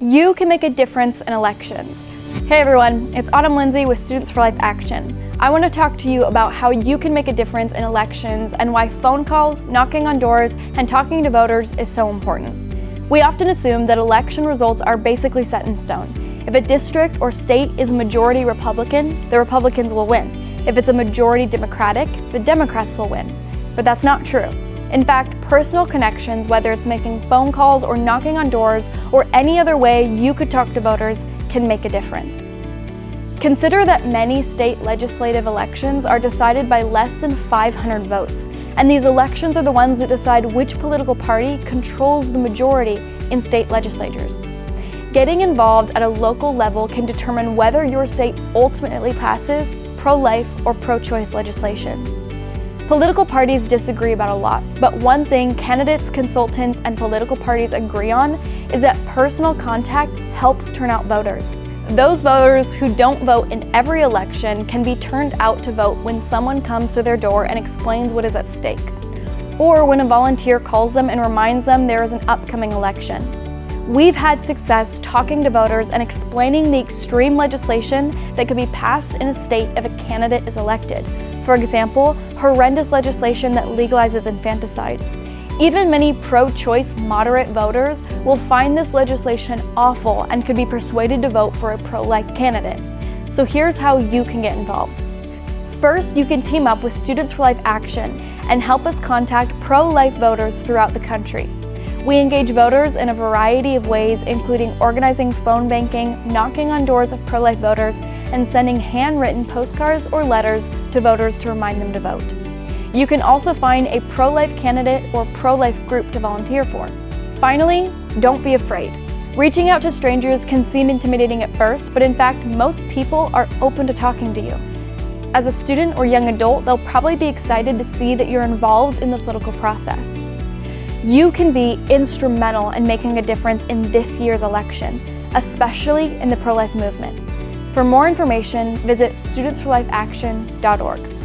You can make a difference in elections. Hey everyone, it's Autumn Lindsey with Students for Life Action. I want to talk to you about how you can make a difference in elections and why phone calls, knocking on doors, and talking to voters is so important. We often assume that election results are basically set in stone. If a district or state is majority Republican, the Republicans will win. If it's a majority Democratic, the Democrats will win. But that's not true. In fact, personal connections, whether it's making phone calls or knocking on doors or any other way you could talk to voters, can make a difference. Consider that many state legislative elections are decided by less than 500 votes, and these elections are the ones that decide which political party controls the majority in state legislatures. Getting involved at a local level can determine whether your state ultimately passes pro-life or pro-choice legislation. Political parties disagree about a lot, but one thing candidates, consultants, and political parties agree on is that personal contact helps turn out voters. Those voters who don't vote in every election can be turned out to vote when someone comes to their door and explains what is at stake, or when a volunteer calls them and reminds them there is an upcoming election. We've had success talking to voters and explaining the extreme legislation that could be passed in a state if a candidate is elected. For example, horrendous legislation that legalizes infanticide. Even many pro-choice moderate voters will find this legislation awful and could be persuaded to vote for a pro-life candidate. So here's how you can get involved. First, you can team up with Students for Life Action and help us contact pro-life voters throughout the country. We engage voters in a variety of ways, including organizing phone banking, knocking on doors of pro-life voters, and sending handwritten postcards or letters to voters to remind them to vote. You can also find a pro-life candidate or pro-life group to volunteer for. Finally, don't be afraid. Reaching out to strangers can seem intimidating at first, but in fact, most people are open to talking to you. As a student or young adult, they'll probably be excited to see that you're involved in the political process. You can be instrumental in making a difference in this year's election, especially in the pro-life movement. For more information, visit studentsforlifeaction.org.